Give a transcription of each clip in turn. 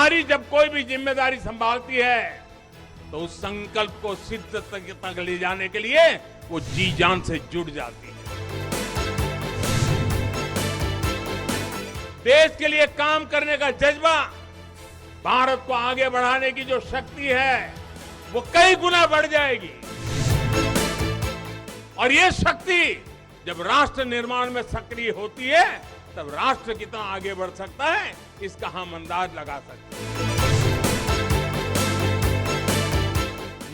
नारी जब कोई भी जिम्मेदारी संभालती है तो उस संकल्प को सिद्ध तक ले जाने के लिए वो जी जान से जुट जाती है। देश के लिए काम करने का जज्बा, भारत को आगे बढ़ाने की जो शक्ति है वो कई गुना बढ़ जाएगी। और ये शक्ति जब राष्ट्र निर्माण में सक्रिय होती है तब राष्ट्र कितना आगे बढ़ सकता है इसका हम अंदाज लगा सकते हैं।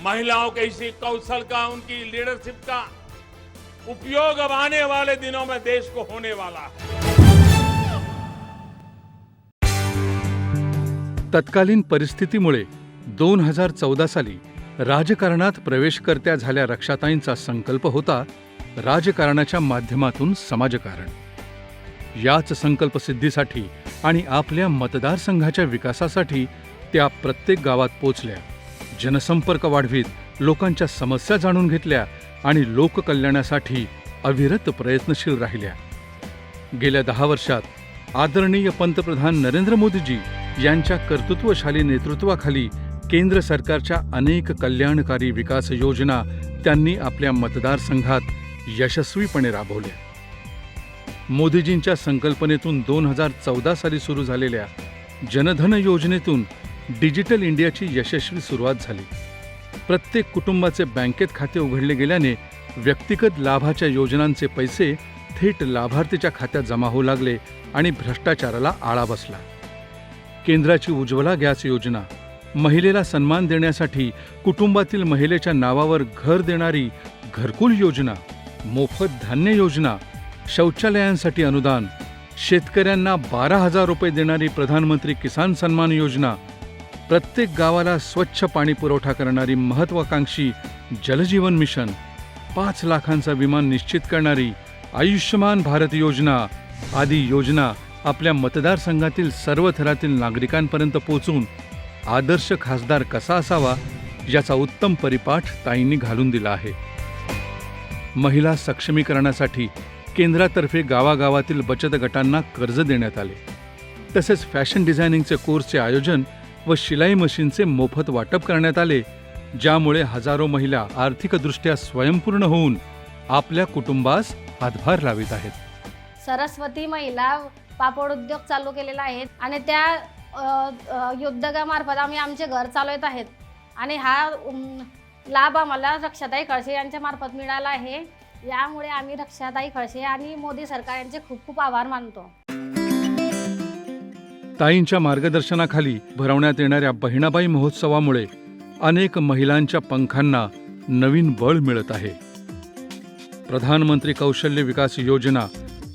महिलाओं के इसी कौशल का, उनकी लीडरशिप का उपयोग अब आने वाले दिनों में देश को होने वाला है। तत्कालीन परिस्थितीमुळे 2014 साली राजकारणात प्रवेशकर्त्या झाल्या रक्षाताईंचा संकल्प होता राजकारणाच्या माध्यमातून समाजकारण। याच संकल्पसिद्धीसाठी आणि आपल्या मतदारसंघाच्या विकासासाठी त्या प्रत्येक गावात पोचल्या, जनसंपर्क वाढवीत, लोकांच्या समस्या जाणून घेतल्या आणि लोककल्याणासाठी अविरत प्रयत्नशील राहिल्या। गेल्या 10 वर्षात आदरणीय पंतप्रधान नरेंद्र मोदीजी यांच्या कर्तृत्वशाली नेतृत्वाखाली केंद्र सरकारच्या अनेक कल्याणकारी विकास योजना त्यांनी आपल्या मतदारसंघात यशस्वीपणे राबवल्या। मोदीजींच्या संकल्पनेतून 2014 साली सुरू झालेल्या जनधन योजनेतून डिजिटल इंडियाची यशस्वी सुरुवात झाली। प्रत्येक कुटुंबाचे बँकेत खाते उघडले गेल्याने व्यक्तिगत लाभाच्या योजनांचे पैसे थेट लाभार्थीच्या खात्यात जमा होऊ लागले आणि भ्रष्टाचाराला आळा बसला। केंद्राची उज्ज्वला गॅस योजना, महिलेला सन्मान देण्यासाठी कुटुंबातील महिलेच्या नावावर घर देणारी घरकुल योजना, मोफत धान्य योजना, शौचालयांसाठी अनुदान, शेतकऱ्यांना 12,000 रुपये देणारी प्रधानमंत्री किसान सन्मान योजना, प्रत्येक गावाला स्वच्छ पाणी पुरवठा करणारी महत्त्वाकांक्षी जलजीवन मिशन, 5 लाखांचा विमा निश्चित करणारी आयुष्यमान भारत योजना आदी योजना आपल्या मतदारसंघातील सर्व थरातील नागरिकांपर्यंत पोहोचून आदर्श खासदार कसा असावा याचा उत्तम परिपाठ ताईंनी घालून दिला आहे। महिला सक्षमीकरणासाठी केंद्रातर्फे गावागावातील बचत गटांना कर्ज देण्यात आले। तसेच फॅशन डिझायनिंगचे कोर्सचे आयोजन व शिलाई मशीनचे मोफत वाटप करण्यात आले, ज्यामुळे हजारो महिला आर्थिकदृष्ट्या स्वयंपूर्ण होऊन आपल्या कुटुंबास हातभार लावित आहेत। सरस्वती महिला पापड उद्योग चालू केलेला आहे आणि त्या उद्योगामार्फत आम्ही आमचे घर चालवत आहेत आणि हा लाभ आम्हाला रक्षाताई खळसे यांच्या मार्फत मिळाला आहे। यामुळे आम्ही रक्षाताई खळसे आणि मोदी सरकार यांचे खूप खूप आभार मानतो। ताईंच्या मार्गदर्शनाखाली भरवण्यात येणाऱ्या बहिणाबाई महोत्सवामुळे अनेक महिलांच्या पंखांना नवीन बळ मिळत आहे। प्रधानमंत्री कौशल्य विकास योजना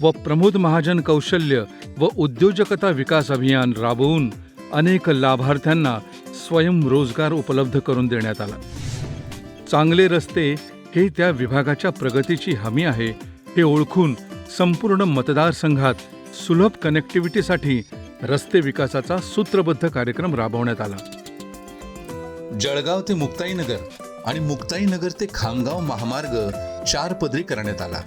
व प्रमोद महाजन कौशल्य व उद्योजकता विकास अभियान राबवून अनेक लाभार्थ्यांना स्वयंरोजगार उपलब्ध करून देण्यात आला। चांगले रस्ते हे त्या विभागाच्या प्रगतीची हमी आहे हे ओळखून संपूर्ण मतदारसंघात सुलभ कनेक्टिव्हिटीसाठी रस्ते विकासाचा सूत्रबद्ध कार्यक्रम राबवण्यात आला। जळगाव ते मुक्ताईनगर आणि मुक्ताईनगर ते खामगाव महामार्ग 4 पदरी करण्यात आला।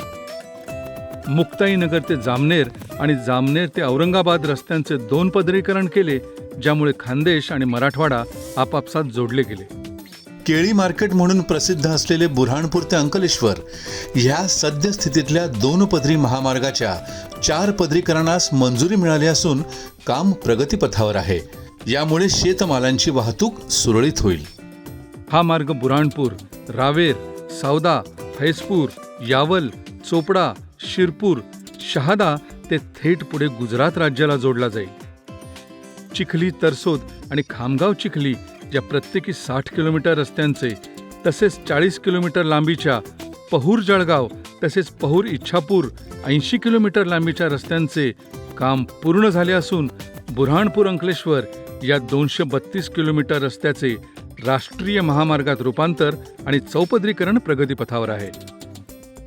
मुक्ताईनगर ते जामनेर आणि जामनेर ते औरंगाबाद रस्त्यांचे 2 पदरीकरण केले, ज्यामुळे खानदेश आणि मराठवाडा आपापसात जोडले गेले। केळी मार्केट म्हणून प्रसिद्ध असलेले बुऱ्हाणपूर ते अंकलेश्वर ह्या सद्यस्थितीतल्या 2 पदरी महामार्गाच्या 4 पदरीकरणास मंजुरी मिळाली असून काम प्रगतीपथावर आहे। यामुळे शेतमालांची वाहतूक सुरळीत होईल। हा मार्ग बुऱ्हाणपूर, रावेर, सौदा, फैजपूर, यावल, चोपडा, शिरपूर, शहादा ते थेट पुढे गुजरात राज्याला जोडला जाईल। चिखली, तरसोद आणि खामगाव चिखली या प्रत्येकी 60 किलोमीटर रस्त्यांचे तसेच 40 किलोमीटर लांबीच्या पहूर जळगाव तसेच पहूर इच्छापूर 80 किलोमीटर लांबीच्या रस्त्यांचे काम पूर्ण झाले असून बुऱ्हाणपूर अंकलेश्वर या 232 किलोमीटर रस्त्याचे राष्ट्रीय महामार्गात रूपांतर आणि चौपदरीकरण प्रगतीपथावर आहे।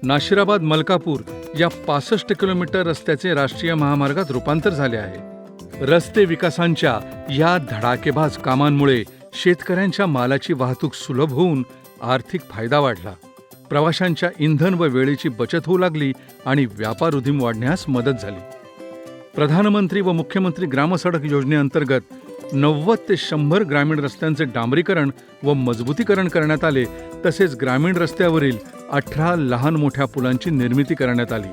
नाशिराबाद मलकापूर या 65 किलोमीटर रस्त्याचे राष्ट्रीय महामार्गात रूपांतर झाले आहे। रस्ते विकासांच्या या धडाकेबाज कामांमुळे शेतकऱ्यांच्या मालाची वाहतूक सुलभ होऊन आर्थिक फायदा वाढला, प्रवाशांच्या इंधन व वेळेची बचत होऊ लागली आणि व्यापार उदीम वाढण्यास मदत झाली। प्रधानमंत्री व मुख्यमंत्री ग्रामसडक योजनेअंतर्गत 90 ते 100 ग्रामीण रस्त्यांचे डांबरीकरण व मजबूतीकरण करण्यात आले. तसेच ग्रामीण रस्त्यावरील 18 लहान मोठ्या पुलांची निर्मिती करण्यात आली,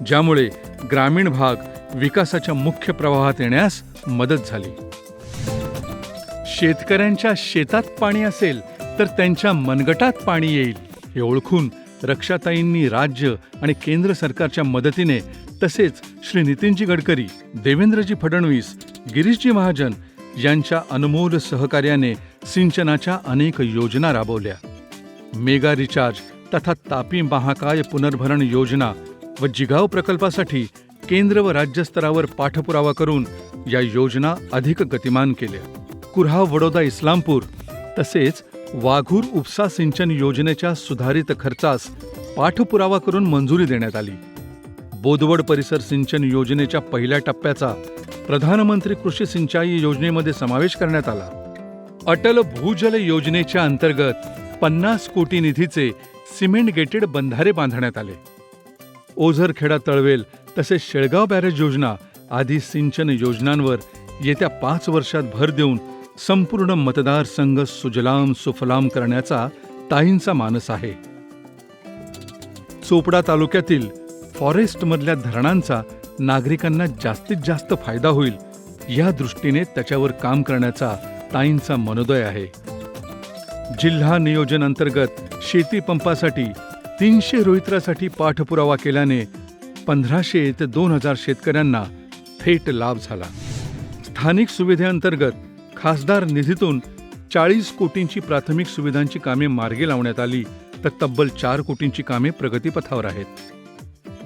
ज्यामुळे ग्रामीण भाग विकासाच्या मुख्य प्रवाहात येण्यास मदत झाली. शेतकऱ्यांच्या शेतात पाणी असेल तर त्यांच्या मनगटात पाणी येईल हे ओळखून रक्षाताईंनी राज्य आणि केंद्र सरकारच्या मदतीने तसेच श्री नितीनजी गडकरी, देवेंद्रजी फडणवीस, गिरीशजी महाजन यांच्या अनमोल सहकार्याने सिंचनाच्या अनेक योजना राबवल्या. मेगा रिचार्ज तथा तापी महाकाय पुनर्भरण योजना व जिगाव प्रकल्पासाठी केंद्र व राज्य स्तरावर पाठपुरावा करून या योजना अधिक गतिमान केल्या. कुऱ्हा वडोदा इस्लामपूर तसेच वाघूर उपसा सिंचन योजनेच्या सुधारित खर्चास पाठपुरावा करून मंजुरी देण्यात आली. बोदवड परिसर सिंचन योजनेच्या पहिल्या टप्प्याचा प्रधानमंत्री कृषी सिंचाई योजनेमध्ये समावेश करण्यात आला. अटल भूजल योजनेच्या अंतर्गत 50 कोटी निधीचे सिमेंट गेटेड बंधारे बांधण्यात आले. ओझरखेडा तळवेल तसेच शेळगाव बॅरेज योजना आदी सिंचन योजनांवर येत्या 5 वर्षात भर देऊन संपूर्ण मतदारसंघ सुजलाम सुफलाम करण्याचा ताईंचा मानस आहे. चोपडा तालुक्यातील फॉरेस्टमधल्या धरणांचा नागरिकांना जास्तीत जास्त फायदा होईल या दृष्टीने त्याच्यावर काम करण्याचा ताईंचा मनोदय आहे. जिल्हा नियोजन अंतर्गत शेती पंपासाठी 300 रोहित्रासाठी पाठपुरावा केल्याने 1500 ते 2000 शेतकऱ्यांना थेट लाभ झाला. स्थानिक सुविधेअंतर्गत खासदार निधीतून 40 कोटींची प्राथमिक सुविधांची कामे मार्गी लावण्यात आली तर तब्बल 4 कोटींची कामे प्रगतीपथावर आहेत.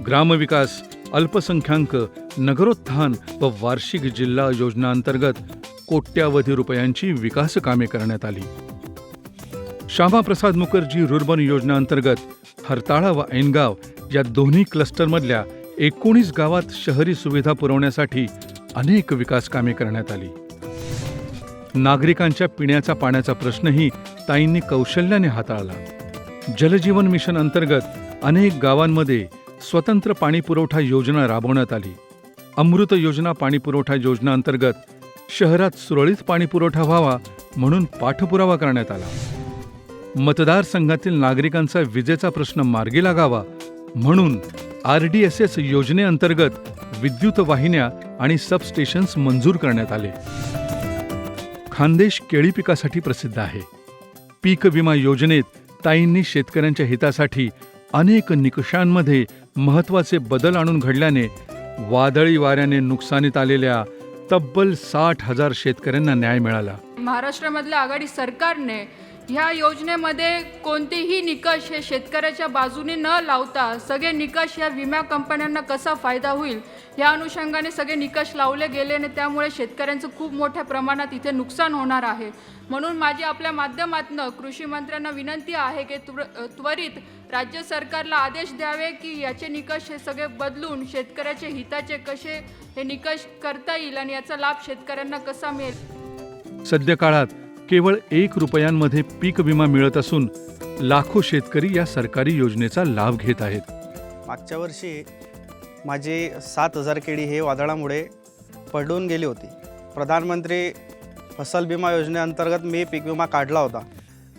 ग्रामविकास, अल्पसंख्याक, नगरोत्थान व वार्षिक जिल्हा योजनांतर्गत कोट्यावधी रुपयांची विकास कामे करण्यात आली. श्यामाप्रसाद मुखर्जी रुर्बन योजनांतर्गत हरताळा व ऐनगाव या दोन्ही क्लस्टरमधल्या 19 गावात शहरी सुविधा पुरवण्यासाठी अनेक विकास कामे करण्यात आली. नागरिकांच्या पिण्याच्या पाण्याचा प्रश्नही ताईंनी कौशल्याने हाताळला. जलजीवन मिशन अंतर्गत अनेक गावांमध्ये स्वतंत्र पाणी पुरवठा योजना राबवण्यात आली. अमृत योजना पाणी पुरवठा योजना अंतर्गत शहरात सुरळीत पाणी पुरवठा व्हावा म्हणून पाठपुरावा करण्यात आला. मतदारसंघातील नागरिकांचा विजेचा प्रश्न मार्गी लागावा म्हणून RDSS योजनेअंतर्गत विद्युत वाहिन्या आणि सबस्टेशन्स मंजूर करण्यात आले. खानदेश केळी पिकासाठी प्रसिद्ध आहे. पीक विमा योजनेत ताईंनी शेतकऱ्यांच्या हितासाठी अनेक निकषांमध्ये महत्त्वाचे बदल आणून घडल्याने वादळी वाऱ्याने नुकसानीत आलेल्या तब्बल 60,000 शेतकऱ्यांना न्याय मिळाला. महाराष्ट्रामधल्या आघाडी सरकारने ह्या योजनेमध्ये कोणतेही निकष हे शेतकऱ्याच्या बाजूने न लावता सगळे निकष या विमा कंपन्यांना कसा फायदा होईल या अनुषंगाने सगळे निकष लावले गेले आणि त्यामुळे शेतकऱ्यांचं खूप मोठ्या प्रमाणात इथे नुकसान होणार आहे. म्हणून माझी आपल्या माध्यमातून कृषी मंत्र्यांना विनंती आहे की त्वरित राज्य सरकारला आदेश द्यावे की याचे निकष हे सगळे बदलून शेतकऱ्याच्या हिताचे कसे हे निकष करता येईल आणि याचा लाभ शेतकऱ्यांना कसा मिळेल. सध्या काळात केवळ 1 रुपयांमध्ये पीक विमा मिळत असून लाखो शेतकरी या सरकारी योजनेचा लाभ घेत आहेत. मागच्या वर्षी माझी 7,000 केळी हे वादळामुळे पडून गेली होती. प्रधानमंत्री फसल विमा योजनेअंतर्गत मी पीक विमा काढला होता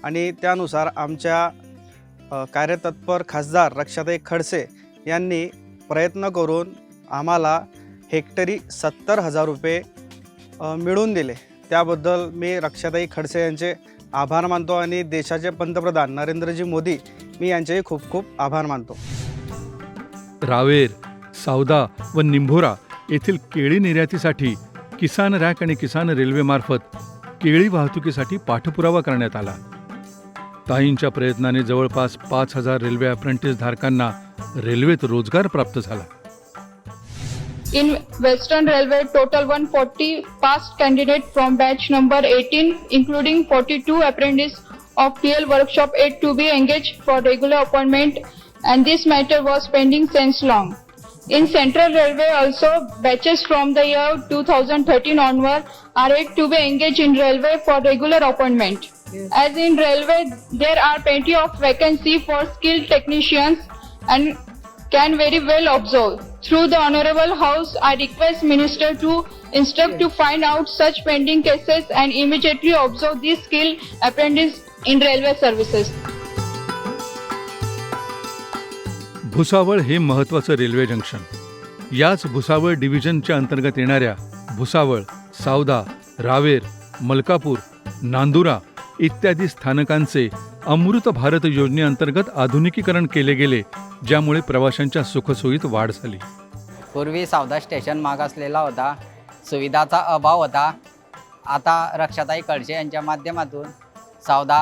आणि त्यानुसार आमच्या कार्यतत्पर खासदार रक्षाताई खडसे यांनी प्रयत्न करून आम्हाला हेक्टरी 70,000 रुपये मिळवून दिले. त्याबद्दल मी रक्षाताई खडसे यांचे आभार मानतो आणि देशाचे पंतप्रधान नरेंद्रजी मोदी मी यांचेही खूप खूप आभार मानतो. रावेर, सावदा व निंभोरा येथील केळी निर्यातीसाठी किसान रॅक आणि किसान रेल्वेमार्फत केळी वाहतुकीसाठी पाठपुरावा करण्यात आला. ताईंच्या प्रयत्नाने जवळपास 5,000 रेल्वे अप्रेंटिस धारकांना रेल्वेत रोजगार प्राप्त झाला. In Western Railway, total 140 past candidates from batch number 18, including 42 apprentices of TL workshop 8 to be engaged for regular appointment, and this matter was pending since long. In Central Railway also, batches from the year 2013 onward are yet to be engaged in railway for regular appointment. As in railway, there are plenty of vacancy for skilled technicians and can very well observe Through the Honorable House, I request Minister to instruct to find out such pending cases and immediately observe these skilled apprentices in railway services. Bhusawal हे महत्त्वाचं railway junction. याच भुसावळ डिव्हिजनच्या अंतर्गत येणाऱ्या भुसावळ, सावदा, रावेर, मलकापूर, नांदुरा इत्यादी स्थानकांचे अमृत भारत योजनेअंतर्गत आधुनिकीकरण केले गेले, ज्यामुळे प्रवाशांच्या सुखसोयीत वाढ झाली. पूर्वी सावदा स्टेशन मागासलेला होता, सुविधाचा अभाव होता. आता रक्षाताई खडसे यांच्या माध्यमातून सावदा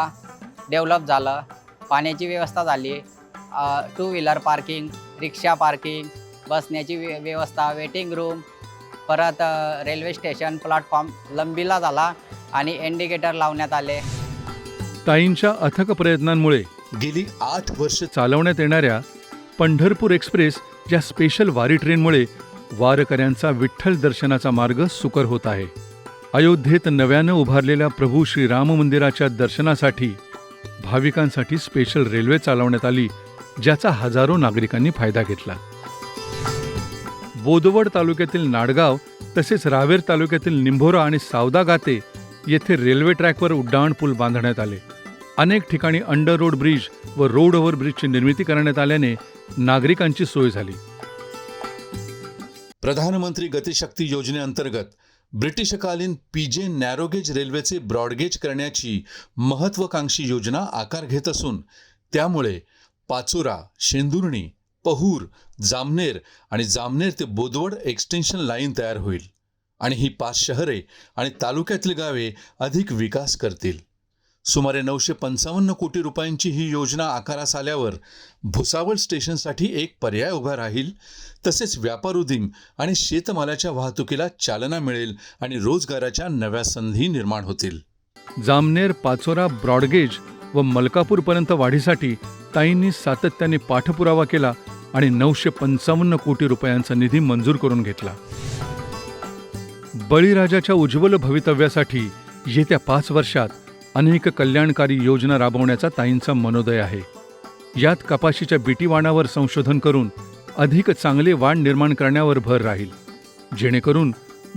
डेव्हलप झालं, पाण्याची व्यवस्था झाली, टू व्हीलर पार्किंग, रिक्षा पार्किंग, बसण्याची व्यवस्था, वेटिंग रूम, परत रेल्वे स्टेशन प्लॅटफॉर्म लंबीला झाला आणि इंडिकेटर लावण्यात आले. ताईंच्या अथक प्रयत्नांमुळे गेली 8 वर्ष चालवण्यात येणाऱ्या पंढरपूर एक्सप्रेस या स्पेशल वारी ट्रेनमुळे वारकऱ्यांचा विठ्ठल दर्शनाचा मार्ग सुकर होत आहे. अयोध्येत नव्यानं उभारलेल्या प्रभू श्रीराम मंदिराच्या दर्शनासाठी भाविकांसाठी स्पेशल रेल्वे चालवण्यात आली, ज्याचा हजारो नागरिकांनी फायदा घेतला. बोदवड तालुक्यातील नाडगाव तसेच रावेर तालुक्यातील निंभोरा आणि सावदा गाते येथे रेल्वे ट्रॅकवर उड्डाण पूल बांधण्यात आले. अनेक ठिकाणी अंडर रोड ब्रिज व रोड ओव्हर ब्रिजची निर्मिती करण्यात आल्याने नागरिकांची सोय झाली. प्रधानमंत्री गतिशक्ती योजनेअंतर्गत ब्रिटिशकालीन पीजे नॅरोगेज रेल्वेचे ब्रॉडगेज करण्याची महत्त्वाकांक्षी योजना आकार घेत असून त्यामुळे पाचोरा, शेंदुर्णी, पहूर, जामनेर आणि जामनेर ते बोदवड एक्सटेन्शन लाईन तयार होईल आणि ही 5 शहरे आणि तालुक्यातली गावे अधिक विकास करतील. सुमारे 955 कोटी रुपयांची ही योजना आकारास आल्यावर भुसावळ स्टेशनसाठी एक पर्याय उभा राहील, तसेच व्यापार उदीम आणि शेतमालाच्या वाहतुकीला चालना मिळेल आणि रोजगाराच्या नव्या संधी निर्माण होतील. जामनेर, पाचोरा ब्रॉडगेज व मलकापूरपर्यंत वाढीसाठी ताईंनी सातत्याने पाठपुरावा केला आणि 955 कोटी रुपयांचा निधी मंजूर करून घेतला. बळीराजाच्या उज्ज्वल भवितव्यासाठी येत्या 5 वर्षात अनेक कल्याणकारी योजना राबवण्याचा ताईंचा मनोदय आहे. यात कपाशीच्या बीटीवाणावर संशोधन करून अधिक चांगले वाण निर्माण करण्यावर भर राहील, जेणेकरून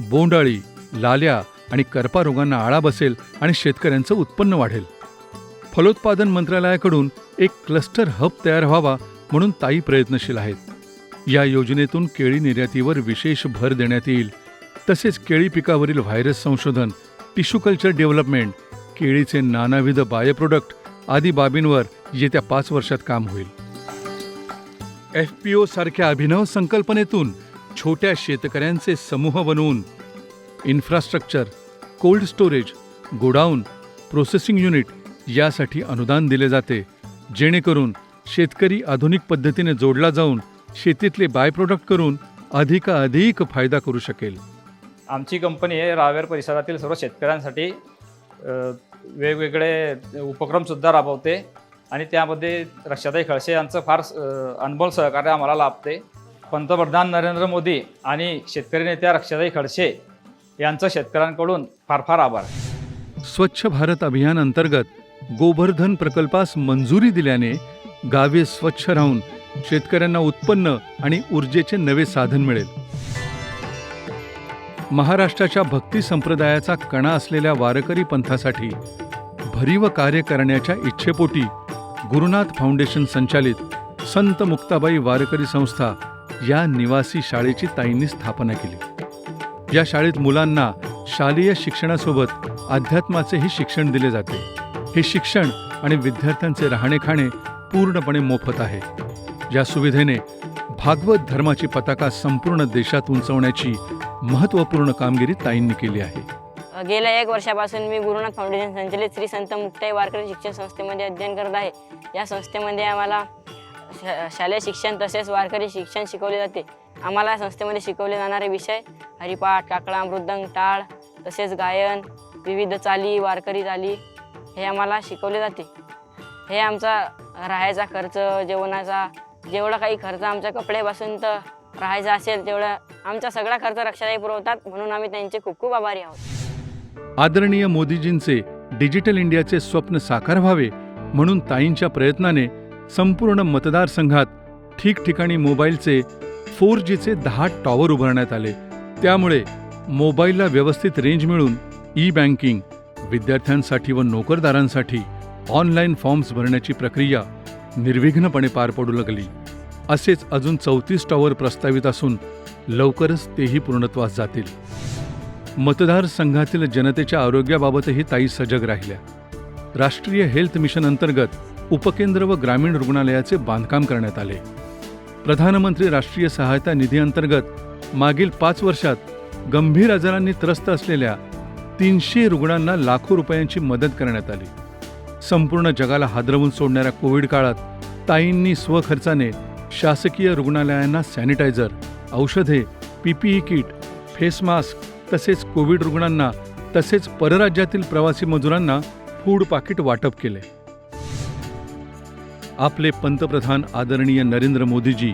बोंडअळी, लाल्या आणि करपा रोगांना आळा बसेल आणि शेतकऱ्यांचं उत्पन्न वाढेल. फलोत्पादन मंत्रालयाकडून एक क्लस्टर हब तयार व्हावा म्हणून ताई प्रयत्नशील आहेत. या योजनेतून केळी निर्यातीवर विशेष भर देण्यात येईल, तसेच केळी पिकावरील व्हायरस संशोधन, टिश्यू कल्चर डेव्हलपमेंट, केळीचे नानाविध बायोप्रोडक्ट आदी बाबींवर येत्या 5 वर्षात काम होईल. FPO सारख्या अभिनव संकल्पनेतून छोट्या शेतकऱ्यांचे समूह बनवून infrastructure, cold storage, godown, processing unit यासाठी अनुदान दिले जाते, जेणेकरून शेतकरी आधुनिक पद्धतीने जोडला जाऊन शेतीतले बायप्रोडक्ट करून अधिकाधिक फायदा करू शकेल. आमची कंपनी आहे रावेर परिसरातील सर्व शेतकऱ्यांसाठी वेगवेगळे उपक्रमसुद्धा राबवते आणि त्यामध्ये रक्षाताई खडसे यांचं फार अनमोल सहकार्य आम्हाला लाभते. पंतप्रधान नरेंद्र मोदी आणि शेतकरी नेत्या रक्षाताई खडसे यांचं शेतकऱ्यांकडून फार फार आभार. स्वच्छ भारत अभियान अंतर्गत गोवर्धन प्रकल्पास मंजुरी दिल्याने गावे स्वच्छ राहून शेतकऱ्यांना उत्पन्न आणि ऊर्जेचे नवे साधन मिळेल. महाराष्ट्राच्या भक्ती संप्रदायाचा कणा असलेल्या वारकरी पंथासाठी भरीव कार्य करण्याच्या इच्छेपोटी गुरुनाथ फाउंडेशन संचालित संत मुक्ताबाई वारकरी संस्था या निवासी शाळेची ताईंनी स्थापना केली. या शाळेत मुलांना शालेय शिक्षणासोबत अध्यात्माचेही शिक्षण दिले जाते. हे शिक्षण आणि विद्यार्थ्यांचे राहणे-खाणे पूर्णपणे मोफत आहे. या सुविधेने भागवत धर्माची पताका संपूर्ण देशात उंचवण्याची महत्त्वपूर्ण कामगिरी ताईंनी केली आहे. गेल्या 1 वर्षापासून मी गुरुनाथ फाउंडेशन संचलित श्री संत मुक्ताई वारकरी शिक्षण संस्थेमध्ये अध्ययन करत आहे. या संस्थेमध्ये आम्हाला शालेय शिक्षण तसेच वारकरी शिक्षण शिकवले जाते. आम्हाला या संस्थेमध्ये शिकवले जाणारे विषय हरिपाठ, काकडा, मृदंग, टाळ तसेच गायन, विविध चाली, वारकरी चाली हे आम्हाला शिकवले जाते. हे आमचा राहायचा खर्च, जेवणाचा जेवढा काही खर्च आमच्या कपड्यापासून तर राहायचा असेल तेवढा आमचा सगळा खर्च रक्षाताई पुरवतात, म्हणून आम्ही त्यांचे खूप खूप आभारी आहोत. आदरणीय मोदीजींचे डिजिटल इंडियाचे स्वप्न साकार व्हावे म्हणून ताईंच्या प्रयत्नाने संपूर्ण मतदारसंघात ठिकठिकाणी मोबाईलचे 4Gचे 10 टॉवर उभारण्यात आले. त्यामुळे मोबाईलला व्यवस्थित रेंज मिळून ई बँकिंग, विद्यार्थ्यांसाठी व नोकरदारांसाठी ऑनलाईन फॉर्म्स भरण्याची प्रक्रिया निर्विघ्नपणे पार पडू लागली. असेच अजून 34 टॉवर प्रस्तावित असून लवकरच तेही पूर्णत्वास जातील. मतदारसंघातील जनतेच्या आरोग्याबाबतही ताई सजग राहिल्या. राष्ट्रीय हेल्थ मिशन अंतर्गत उपकेंद्र व ग्रामीण रुग्णालयाचे बांधकाम करण्यात आले. प्रधानमंत्री राष्ट्रीय सहायता निधी अंतर्गत मागील 5 वर्षात गंभीर आजारांनी त्रस्त असलेल्या 300 रुग्णांना लाखो रुपयांची मदत करण्यात आली. संपूर्ण जगाला हादरवून सोडणाऱ्या कोविड काळात ताईंनी स्वखर्चाने शासकीय रुग्णालयांना सॅनिटायझर, औषधे, PPE किट, फेस मास्क तसेच कोविड रुग्णांना तसेच परराज्यातील प्रवासी मजुरांना फूड पाकिट वाटप केले. आपले पंतप्रधान आदरणीय नरेंद्र मोदीजी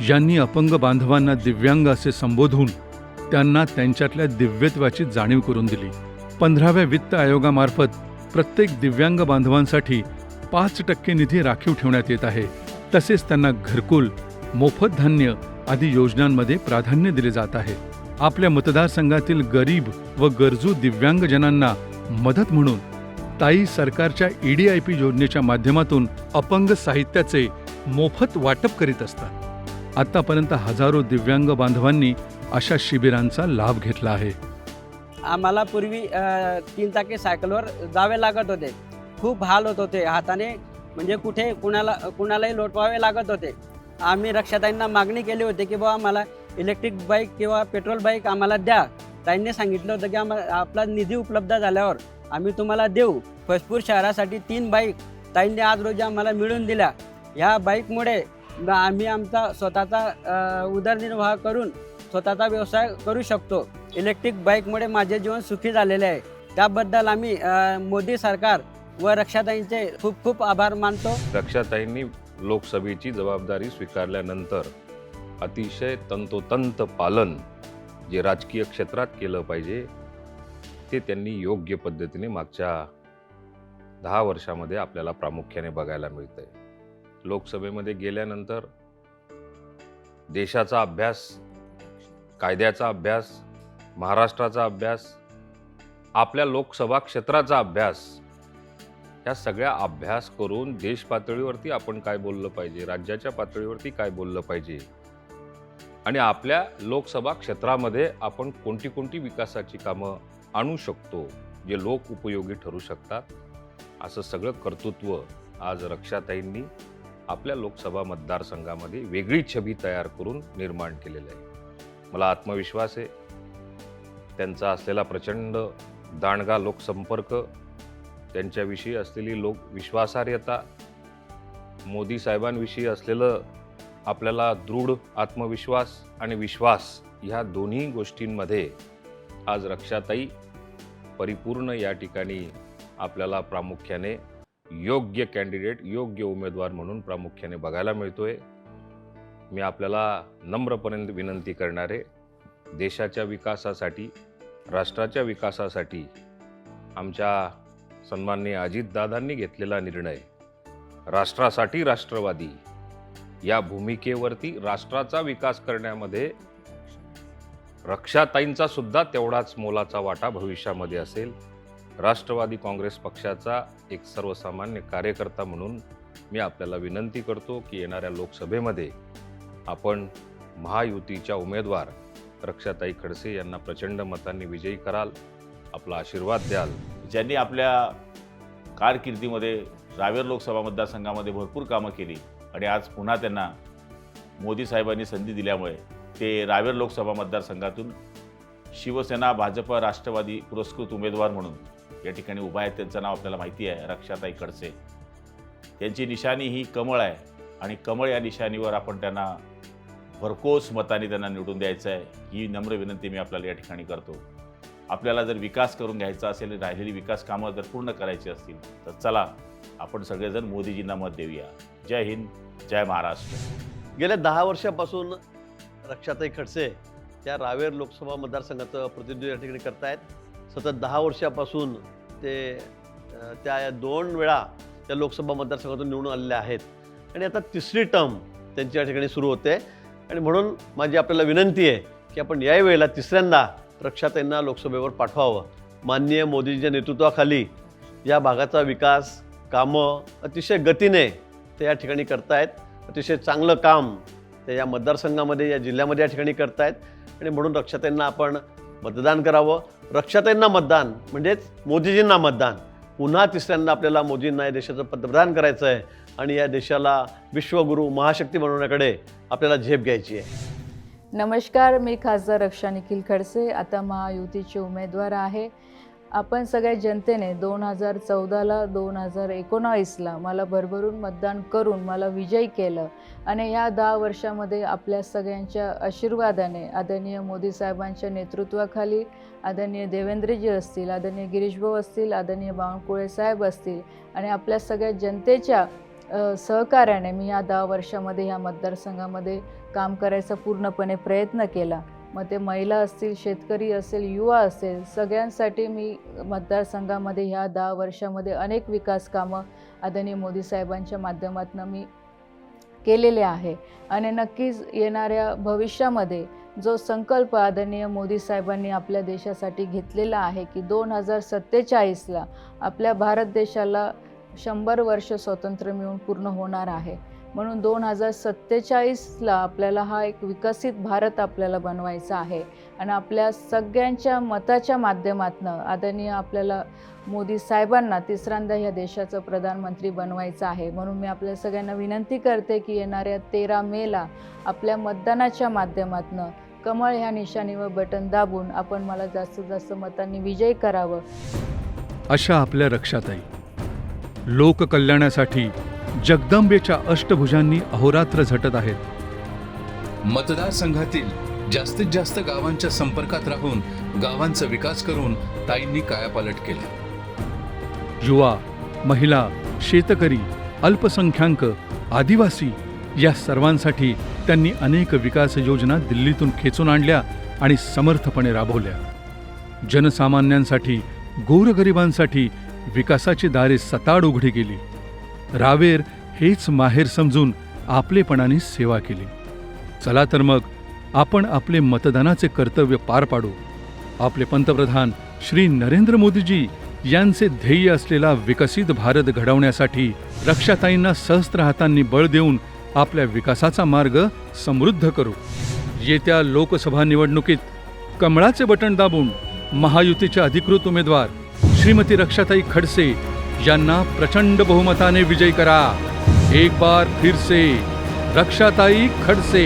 यांनी अपंग बांधवांना दिव्यांग असे संबोधून त्यांना त्यांच्यातल्या दिव्यत्वाची जाणीव करून दिली. 15व्या वित्त आयोगामार्फत प्रत्येक दिव्यांग बांधवांसाठी 5% निधी राखीव ठेवण्यात येत आहे. तसेच त्यांना घरकुल, मोफत धान्य आदी योजनांमध्ये प्राधान्य दिले जात आहे. आपल्या मतदारसंघातील गरीब व गरजू दिव्यांगजनांना मदत म्हणून ताई सरकारच्या EDIP योजनेच्या माध्यमातून अपंग साहित्याचे मोफत वाटप करीत असतात. आतापर्यंत हजारो दिव्यांग बांधवांनी अशा शिबिरांचा लाभ घेतला आहे. आम्हाला पूर्वी 3 चाकी सायकलवर जावे लागत होते. खूप हाल होत होते. हाताने म्हणजे कुठे कुणालाही लोटवावे लागत होते. आम्ही रक्षाताईंना मागणी केली होती की बाबा आम्हाला इलेक्ट्रिक बाईक किंवा पेट्रोल बाईक आम्हाला द्या. ताईंनी सांगितलं होतं की आपला निधी उपलब्ध झाल्यावर आम्ही तुम्हाला देऊ. फसपूर शहरासाठी 3 बाईक ताईंनी आज रोजी आम्हाला मिळवून दिल्या. ह्या बाईकमुळे आम्ही आमचा स्वतःचा उदरनिर्वाह करून स्वतःचा व्यवसाय करू शकतो. इलेक्ट्रिक बाईकमुळे माझे जीवन सुखी झालेले आहे. त्याबद्दल आम्ही मोदी सरकार व रक्षाताईंचे खूप खूप आभार मानतो. रक्षाताईंनी लोकसभेची जबाबदारी स्वीकारल्यानंतर अतिशय तंतोतंत पालन जे राजकीय क्षेत्रात केलं पाहिजे ते त्यांनी योग्य पद्धतीने मागच्या 10 वर्षामध्ये आपल्याला प्रामुख्याने बघायला मिळतंय. लोकसभेमध्ये गेल्यानंतर देशाचा अभ्यास, कायद्याचा अभ्यास, महाराष्ट्राचा अभ्यास, आपल्या लोकसभा क्षेत्राचा अभ्यास, या सगळ्या अभ्यास करून देश पातळीवरती आपण काय बोललं पाहिजे, राज्याच्या पातळीवरती काय बोललं पाहिजे आणि आपल्या लोकसभा क्षेत्रामध्ये आपण कोणती कोणती विकासाची कामं आणू शकतो जे लोक उपयोगी ठरू शकतात, असं सगळं कर्तृत्व आज रक्षाताईंनी आपल्या लोकसभा मतदारसंघामध्ये वेगळी छबी तयार करून निर्माण केलेलं आहे. मला आत्मविश्वास आहे त्यांचा असलेला प्रचंड दांडगा लोकसंपर्क, त्यांच्याविषयी असलेली विश्वासार्हता, मोदी साहेबांविषयी असलेलं आपल्याला दृढ आत्मविश्वास आणि विश्वास, ह्या दोन्ही गोष्टींमध्ये आज रक्षाताई परिपूर्ण या ठिकाणी आपल्याला प्रामुख्याने योग्य कॅन्डिडेट, योग्य उमेदवार म्हणून प्रामुख्याने बघायला मिळतोय. मी आपल्याला नम्रपणे विनंती करणार आहे, देशाच्या विकासासाठी, राष्ट्राच्या विकासासाठी आमच्या सन्माननीय अजितदादांनी घेतलेला निर्णय, राष्ट्रासाठी राष्ट्रवादी या भूमिकेवरती राष्ट्राचा विकास करण्यामध्ये रक्षाताईंचा सुद्धा तेवढाच मोलाचा वाटा भविष्यामध्ये असेल. राष्ट्रवादी काँग्रेस पक्षाचा एक सर्वसामान्य कार्यकर्ता म्हणून मी आपल्याला विनंती करतो की येणाऱ्या लोकसभेमध्ये आपण महायुतीच्या उमेदवार रक्षाताई खडसे यांना प्रचंड मतांनी विजयी कराल, आपला आशीर्वाद द्याल. ज्यांनी आपल्या कारकिर्दीमध्ये रावेर लोकसभा मतदारसंघामध्ये भरपूर कामं केली आणि आज पुन्हा त्यांना मोदी साहेबांनी संधी दिल्यामुळे ते रावेर लोकसभा मतदारसंघातून शिवसेना, भाजप, राष्ट्रवादी पुरस्कृत उमेदवार म्हणून या ठिकाणी उभा आहेत. त्यांचं नाव आपल्याला माहिती आहे, रक्षाताई खडसे. त्यांची निशाणी ही कमळ आहे आणि कमळ या निशाणीवर आपण त्यांना भरघोस मताने त्यांना निवडून द्यायचं आहे, ही नम्र विनंती मी आपल्याला या ठिकाणी करतो. आपल्याला जर विकास करून घ्यायचा असेल, राहिलेली विकास कामं जर पूर्ण करायची असतील तर चला आपण सगळेजण मोदीजींना मत देऊया. जय हिंद, जय महाराष्ट्र. गेल्या 10 वर्षापासून रक्षाताई खडसे त्या रावेर लोकसभा मतदारसंघाचं प्रतिनिधित्व या ठिकाणी करतायत. सतत 10 वर्षापासून ते त्या 2 वेळा त्या लोकसभा मतदारसंघातून निवडून आलेल्या आहेत आणि आता 3री टर्म त्यांची या ठिकाणी सुरू होते. आणि म्हणून माझी आपल्याला विनंती आहे की आपण यावेळेला तिसऱ्यांदा रक्षाताईंना लोकसभेवर पाठवावं. माननीय मोदींच्या नेतृत्वाखाली या भागाचा विकास कामं अतिशय गतीने ते या ठिकाणी करतायत. अतिशय चांगलं काम ते या मतदारसंघामध्ये या जिल्ह्यामध्ये या ठिकाणी करतायत आणि म्हणून रक्षाताईंना आपण मतदान करावं. रक्षाताईंना मतदान म्हणजेच मोदीजींना मतदान. पुन्हा तिसऱ्यांदा आपल्याला मोदींना या देशाचं पंतप्रधान करायचं आहे आणि या देशाला विश्वगुरू महाशक्ती बनवण्याकडे आपल्याला झेप घ्यायची आहे. नमस्कार, मी खासदार रक्षा निखिल खडसे, आता महायुतीचे उमेदवार आहे. आपण सगळ्या जनतेने 2014ला 2019ला मला भरभरून मतदान करून मला विजयी केलं आणि ह्या 10 वर्षामध्ये आपल्या सगळ्यांच्या आशीर्वादाने आदरणीय मोदी साहेबांच्या नेतृत्वाखाली आदरणीय देवेंद्रजी असतील, आदरणीय गिरीशभाऊ असतील, आदरणीय बावनकुळे साहेब असतील आणि आपल्या सगळ्या जनतेच्या सहकार्याने मी या 10 वर्षामध्ये ह्या मतदारसंघामध्ये काम करायचा पूर्णपणे प्रयत्न केला. मग ते महिला असतील, शेतकरी असेल, युवा असेल, सगळ्यांसाठी मी मतदारसंघामध्ये ह्या 10 वर्षामध्ये अनेक विकास कामं आदरणीय मोदी साहेबांच्या माध्यमातून मी केलेले आहे आणि नक्कीच येणाऱ्या भविष्यामध्ये जो संकल्प आदरणीय मोदी साहेबांनी आपल्या देशासाठी घेतलेला आहे की 2047ला आपल्या भारत देशाला 100 वर्ष स्वातंत्र्य मिळून पूर्ण होणार आहे. म्हणून 2047ला आपल्याला हा एक विकसित भारत आपल्याला बनवायचा आहे आणि आपल्या सगळ्यांच्या मताच्या माध्यमातून आदरणीय आपल्याला मोदी साहेबांना तिसऱ्यांदा ह्या देशाचं प्रधानमंत्री बनवायचं आहे. म्हणून मी आपल्या सगळ्यांना विनंती करते की येणाऱ्या 13 मेला आपल्या मतदानाच्या माध्यमातून कमळ ह्या निशाणीवर बटन दाबून आपण मला जास्तीत जास्त मतांनी विजयी करावं. अशा आपल्या रक्षाताई लोककल्याणासाठी जगदंबेच्या अष्टभुजांनी अहोरात्र झटत आहेत. मतदारसंघातील जास्तीत जास्त गावांच्या संपर्कात राहून गावांचा विकास करून ताईंनी कायापालट केला. युवा, महिला, शेतकरी, अल्पसंख्याक, आदिवासी या सर्वांसाठी त्यांनी अनेक विकास योजना दिल्लीतून खेचून आणल्या आणि समर्थपणे राबवल्या. जनसामान्यांसाठी, गोरगरिबांसाठी विकासाची दारे सताड उघडी केली. रावेर हेच माहेर समजून आपलेपणाने सेवा केली. चला तर मग आपण आपले मतदानाचे कर्तव्य पार पाडू. आपले पंतप्रधान श्री नरेंद्र मोदीजी यांचे ध्येय असलेला विकसित भारत घडवण्यासाठी रक्षाताईंना सहस्त्र हातांनी बळ देऊन आपल्या विकासाचा मार्ग समृद्ध करू. येत्या लोकसभा निवडणुकीत कमळाचे बटण दाबून महायुतीच्या अधिकृत उमेदवार श्रीमती रक्षाताई खडसे यांना प्रचंड बहुमताने विजयी करा. एक बार फिर से रक्षाताई खडसे.